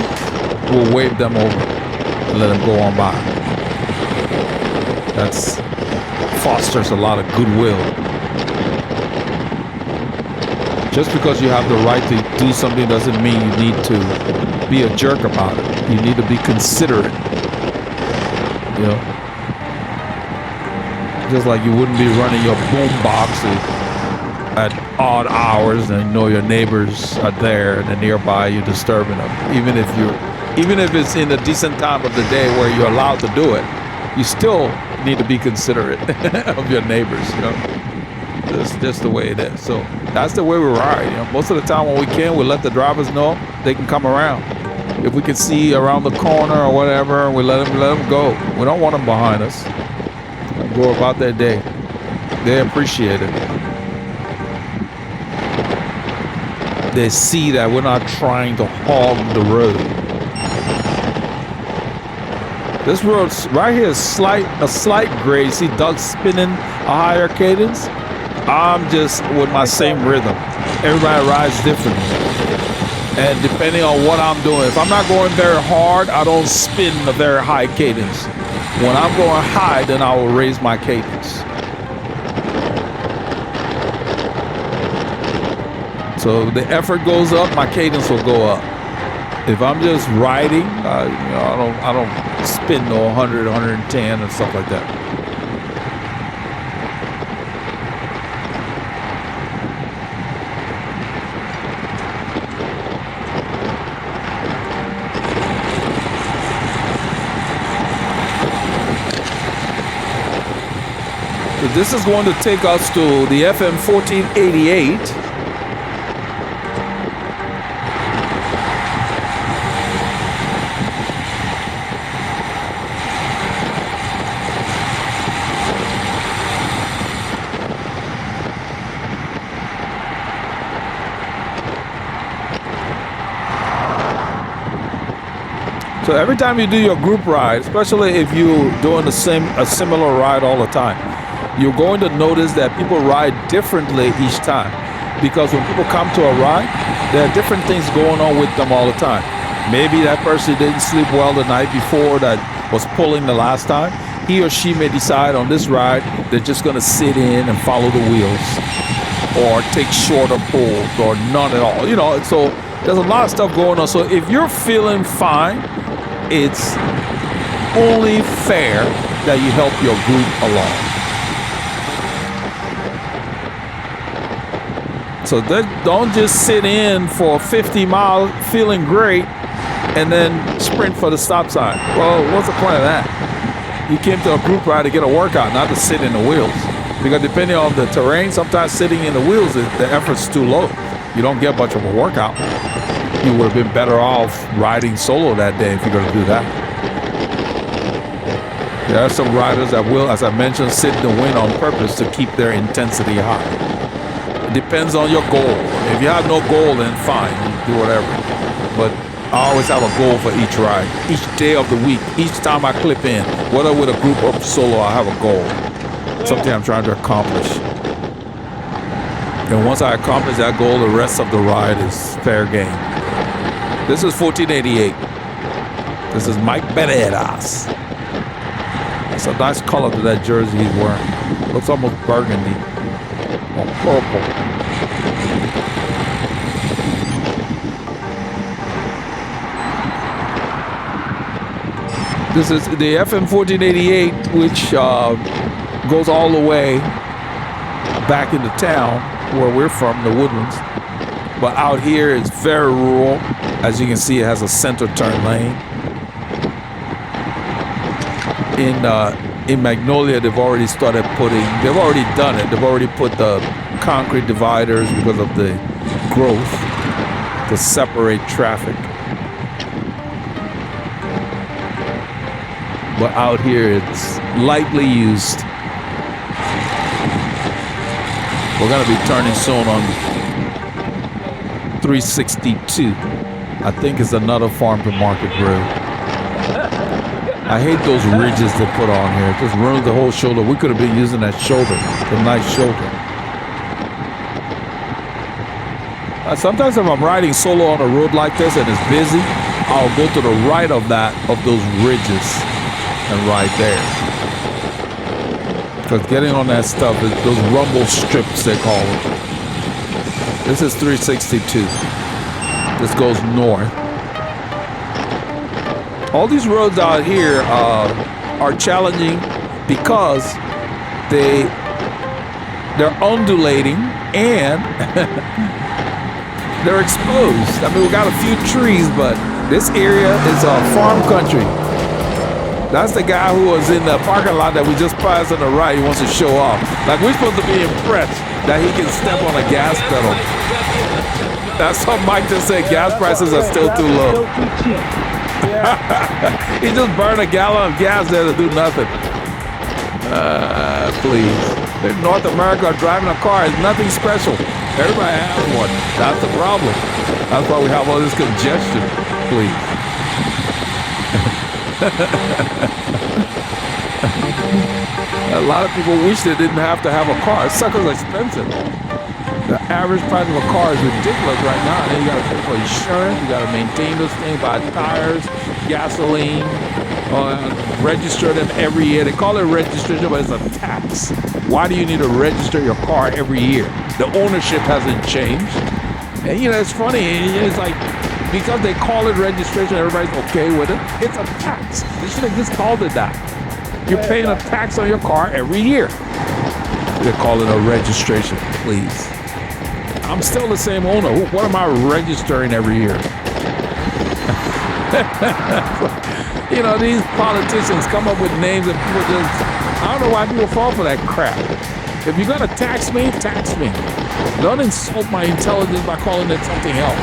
we'll wave them over and let them go on by. That's fosters a lot of goodwill. Just because you have the right to do something doesn't mean you need to be a jerk about it. You need to be considerate. You know, just like you wouldn't be running your boom boxes at odd hours and you know your neighbors are there and they're nearby, you're disturbing them. Even if it's in a decent time of the day where you're allowed to do it, you still need to be considerate of your neighbors. You know, that's just the way it is. So that's the way we ride. You know, most of the time when we can, we let the drivers know they can come around. If we can see around the corner or whatever, we let them go. We don't want them behind us. Go about their day. They appreciate it. They see that we're not trying to hog the road. This road right here is a slight grade. See Doug spinning a higher cadence? I'm just with my same rhythm. Everybody rides differently. And depending on what I'm doing, if I'm not going very hard, I don't spin a very high cadence. When I'm going high, then I will raise my cadence. So the effort goes up, my cadence will go up. If I'm just riding, I don't spin no 100, 110 and stuff like that. So this is going to take us to the FM 1488. So every time you do your group ride, especially if you're doing a similar ride all the time, you're going to notice that people ride differently each time. Because when people come to a ride, there are different things going on with them all the time. Maybe that person didn't sleep well the night before that was pulling the last time. He or she may decide on this ride, they're just going to sit in and follow the wheels or take shorter pulls or none at all. You know, so there's a lot of stuff going on. So if you're feeling fine, it's only fair that you help your group along. So don't just sit in for 50 miles feeling great and then sprint for the stop sign. Well, what's the point of that? You came to a group ride to get a workout, not to sit in the wheels. Because depending on the terrain, sometimes sitting in the wheels, the effort's too low. You don't get much of a workout. You would have been better off riding solo that day if you're going to do that. There are some riders that will, as I mentioned, sit in the wind on purpose to keep their intensity high. It depends on your goal. If you have no goal, then fine, you do whatever. But I always have a goal for each ride, each day of the week, each time I clip in, whether with a group or solo, I have a goal, something I'm trying to accomplish. And once I accomplish that goal, the rest of the ride is fair game. This is 1488. This is Mike Benedas. It's a nice color to that jersey he's wearing. Looks almost burgundy or purple. This is the FM 1488, which goes all the way back into town where we're from, the Woodlands. But out here it's very rural. As you can see, it has a center turn lane. In Magnolia, they've already done it. They've already put the concrete dividers because of the growth to separate traffic. But out here, it's lightly used. We're going to be turning soon on 362. I think it's another farm to market road. I hate those ridges they put on here. It just ruins the whole shoulder. We could have been using that shoulder, the nice shoulder. Sometimes if I'm riding solo on a road like this and it's busy, I'll go to the right of those ridges and ride there. Because getting on that stuff, those rumble strips they call it, This is 362. This goes north. All these roads out here are challenging because they're undulating and they're exposed. I mean, we got a few trees, but this area is a farm country. That's the guy who was in the parking lot that we just passed on the right. He wants to show off. Like, we're supposed to be impressed that he can step on a gas pedal. That's what Mike just said. Gas prices are still too low. He just burned a gallon of gas there to do nothing. Please. In North America, driving a car is nothing special. Everybody has one. That's the problem. That's why we have all this congestion. Please. A lot of people wish they didn't have to have a car. It's sucker's expensive. The average price of a car is ridiculous right now. And then you got to pay for insurance. You got to maintain those things, buy tires, gasoline, register them every year. They call it registration, but it's a tax. Why do you need to register your car every year? The ownership hasn't changed. And it's funny. It's like, because they call it registration, everybody's okay with it. It's a tax. They should have just called it that. You're paying a tax on your car every year. They call it a registration, please. I'm still the same owner. What am I registering every year? These politicians come up with names and people just, I don't know why people fall for that crap. If you're gonna tax me, tax me. Don't insult my intelligence by calling it something else.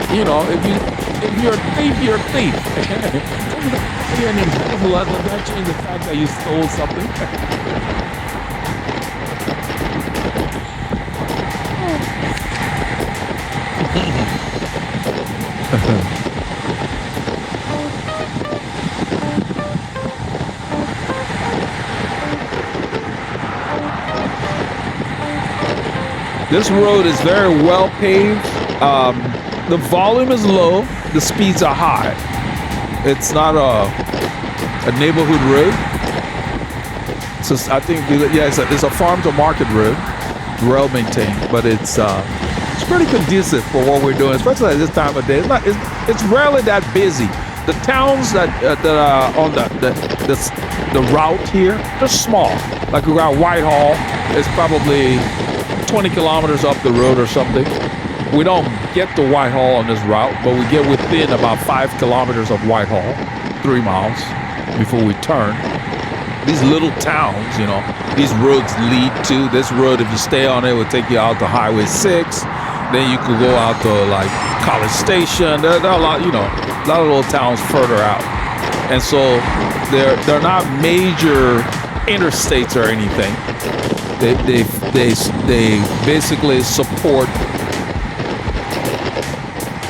If you're a thief, you're a thief. You're an embezzler. Does that change the fact that you stole something? This road is very well paved. The volume is low. The speeds are high. It's not a neighborhood road. So I think, it's a farm to market road, well maintained, but it's pretty conducive for what we're doing, especially at this time of day. It's rarely that busy. The towns that are on the route here, they're small. Like we got Whitehall. It's probably 20 kilometers up the road or something. We don't get to Whitehall on this route, but we get within about 5 kilometers of Whitehall, 3 miles before we turn. These little towns, these roads lead to this road. If you stay on it, will take you out to Highway 6. Then you could go out to like College Station. There are a lot of little towns further out, and so they're not major interstates or anything. They basically support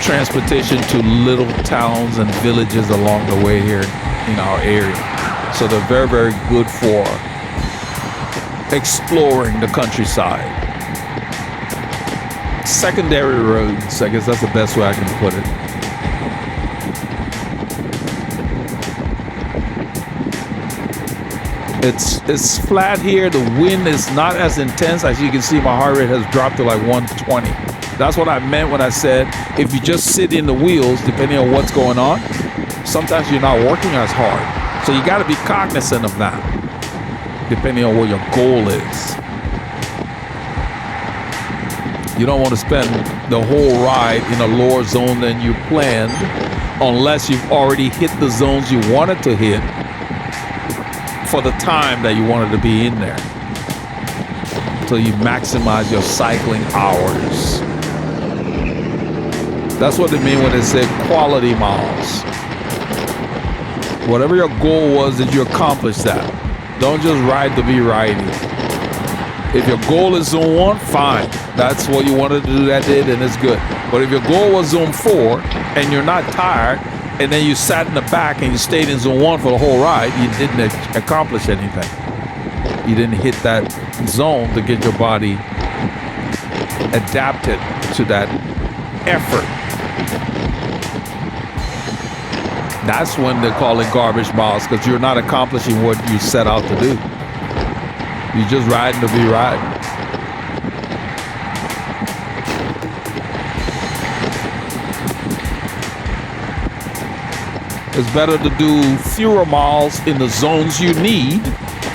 transportation to little towns and villages along the way here in our area. So they're very, very good for exploring the countryside. Secondary roads, I guess that's the best way I can put it. It's flat here. The wind is not as intense. As you can see, my heart rate has dropped to like 120. That's what I meant when I said if you just sit in the wheels, depending on what's going on, sometimes you're not working as hard. So you got to be cognizant of that, depending on what your goal is. You don't want to spend the whole ride in a lower zone than you planned unless you've already hit the zones you wanted to hit for the time that you wanted to be in there. So you maximize your cycling hours. That's what they mean when they say quality miles. Whatever your goal was, that you accomplish that. Don't just ride to be riding. If your goal is zone 1, fine. That's what you wanted to do that day, then it's good. But if your goal was zone 4 and you're not tired, and then you sat in the back and you stayed in zone 1 for the whole ride, you didn't accomplish anything. You didn't hit that zone to get your body adapted to that effort. That's when they call it garbage miles, because you're not accomplishing what you set out to do. You're just riding to be riding. It's better to do fewer miles in the zones you need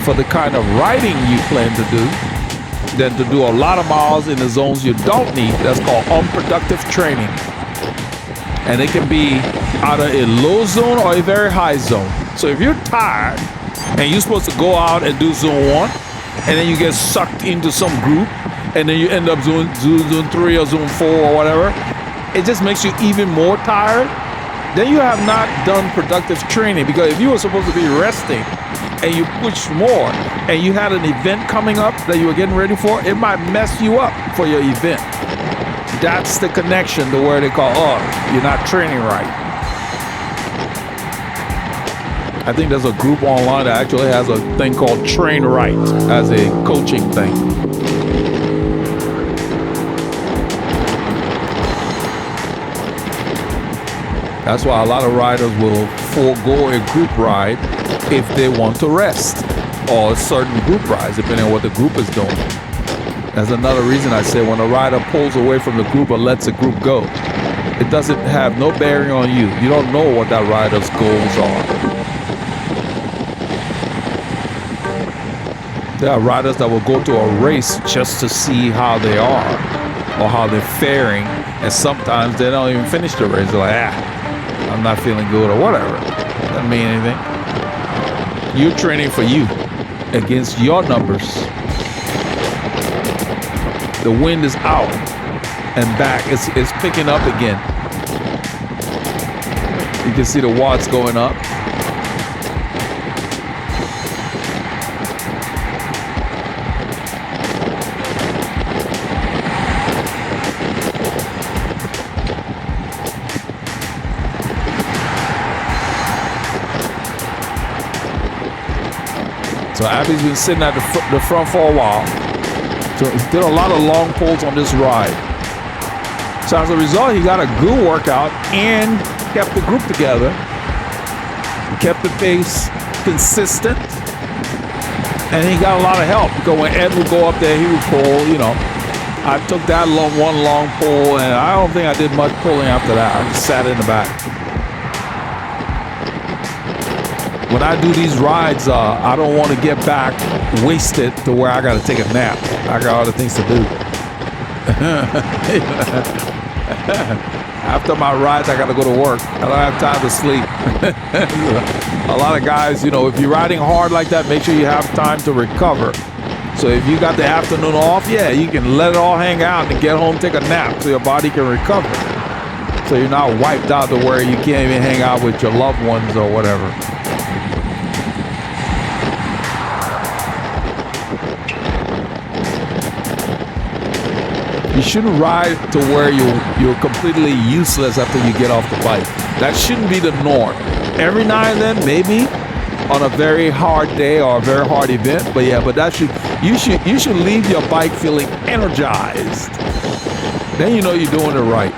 for the kind of riding you plan to do than to do a lot of miles in the zones you don't need. That's called unproductive training. And it can be either a low zone or a very high zone. So if you're tired and you're supposed to go out and do zone 1, and then you get sucked into some group, and then you end up doing zone 3 or zone 4 or whatever, it just makes you even more tired. Then you have not done productive training, because if you were supposed to be resting and you pushed more and you had an event coming up that you were getting ready for, it might mess you up for your event. That's the connection to where they call, oh, you're not training right. I think there's a group online that actually has a thing called Train Right as a coaching thing. That's why a lot of riders will forego a group ride if they want to rest, or certain group rides, depending on what the group is doing. That's another reason I say when a rider pulls away from the group or lets the group go, it doesn't have no bearing on you. You don't know what that rider's goals are. There are riders that will go to a race just to see how they are or how they're faring, and sometimes they don't even finish the race. They're like, I'm not feeling good or whatever. Doesn't mean anything. You're training for you against your numbers. The wind is out and back. It's picking up again. You can see the watts going up. So Abby's been sitting at the front for a while. So he did a lot of long pulls on this ride. So as a result, he got a good workout and kept the group together. Kept the pace consistent. And he got a lot of help, because when Ed would go up there, he would pull, you know. I took that one long pull, and I don't think I did much pulling after that. I just sat in the back. When I do these rides, I don't want to get back wasted to where I got to take a nap. I got other things to do. After my rides, I got to go to work. I don't have time to sleep. A lot of guys, you know, if you're riding hard like that, make sure you have time to recover. So if you got the afternoon off, yeah, you can let it all hang out and get home, take a nap so your body can recover. So you're not wiped out to where you can't even hang out with your loved ones or whatever. You shouldn't ride to where you're completely useless after you get off the bike. That shouldn't be the norm. Every now and then, maybe on a very hard day or a very hard event, but that you should leave your bike feeling energized. Then you know you're doing it right.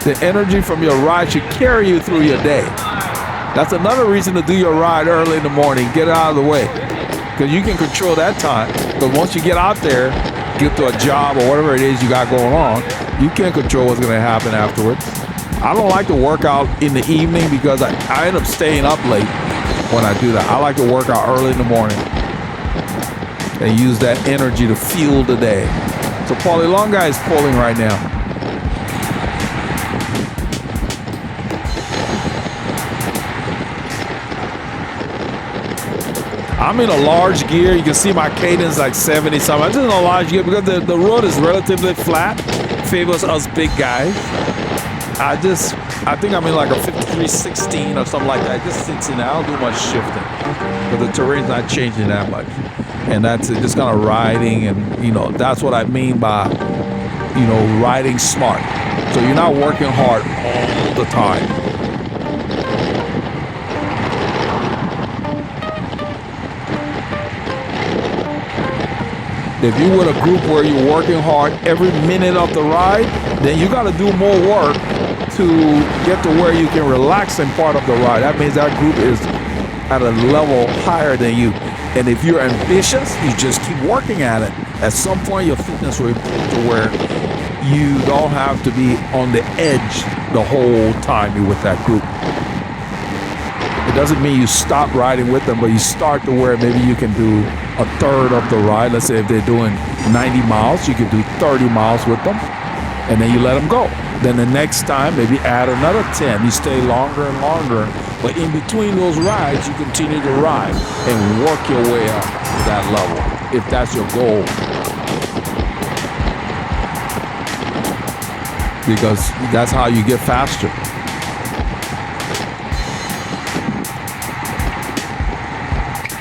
The energy from your ride should carry you through your day. That's another reason to do your ride early in the morning. Get it out of the way, because you can control that time. But once you get out there, get to a job or whatever it is you got going on, you can't control what's going to happen afterwards. I don't like to work out in the evening, because I end up staying up late when I do that. I like to work out early in the morning and use that energy to fuel the day. So Paulie Long Guy is pulling right now. I'm in a large gear. You can see my cadence like 70 something. I'm just in a large gear because the road is relatively flat. Favors us big guys. I think I'm in like a 5316 or something like that. It just sits in there. I don't do much shifting, but the terrain's not changing that much. And that's it, just kind of riding, and you know, that's what I mean by, you know, riding smart. So you're not working hard all the time. If you're with a group where you're working hard every minute of the ride, then you got to do more work to get to where you can relax in part of the ride. That means that group is at a level higher than you. And if you're ambitious, you just keep working at it. At some point, your fitness will improve to where you don't have to be on the edge the whole time you're with that group. It doesn't mean you stop riding with them, but you start to where maybe you can do a third of the ride. Let's say if they're doing 90 miles, you can do 30 miles with them, and then you let them go. Then the next time, maybe add another 10. You stay longer and longer, but in between those rides, you continue to ride and work your way up to that level, if that's your goal. Because that's how you get faster.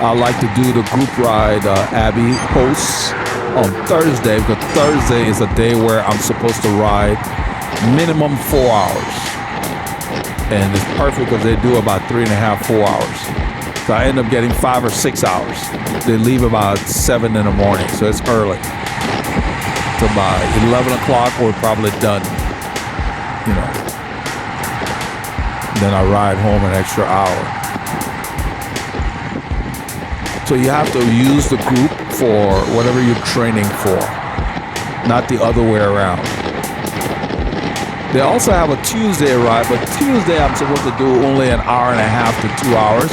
I like to do the group ride Abby hosts on Thursday, because Thursday is a day where I'm supposed to ride minimum 4 hours. And it's perfect because they do about 3.5, 4 hours. So I end up getting 5 or 6 hours. They leave about 7 in the morning, so it's early. So by 11 o'clock, we're probably done. You know. Then I ride home an extra hour. So you have to use the group for whatever you're training for, not the other way around. They also have a Tuesday ride, but Tuesday I'm supposed to do only an hour and a half to 2 hours.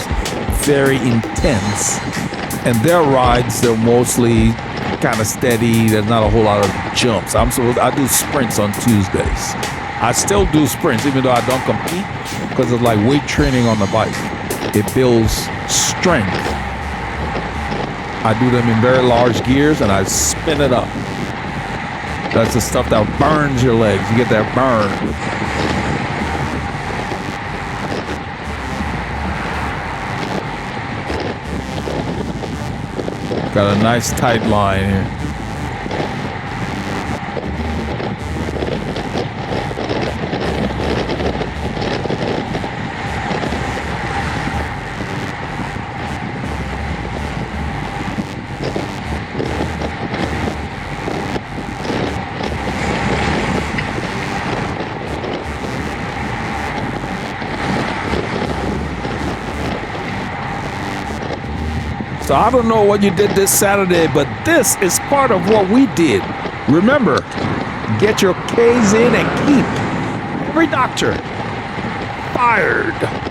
Very intense. And their rides, they're mostly kind of steady. There's not a whole lot of jumps. I do sprints on Tuesdays. I still do sprints, even though I don't compete, because it's like weight training on the bike. It builds strength. I do them in very large gears and I spin it up. That's the stuff that burns your legs. You get that burn. Got a nice tight line here. So I don't know what you did this Saturday, but this is part of what we did. Remember, get your K's in and keep every doctor fired.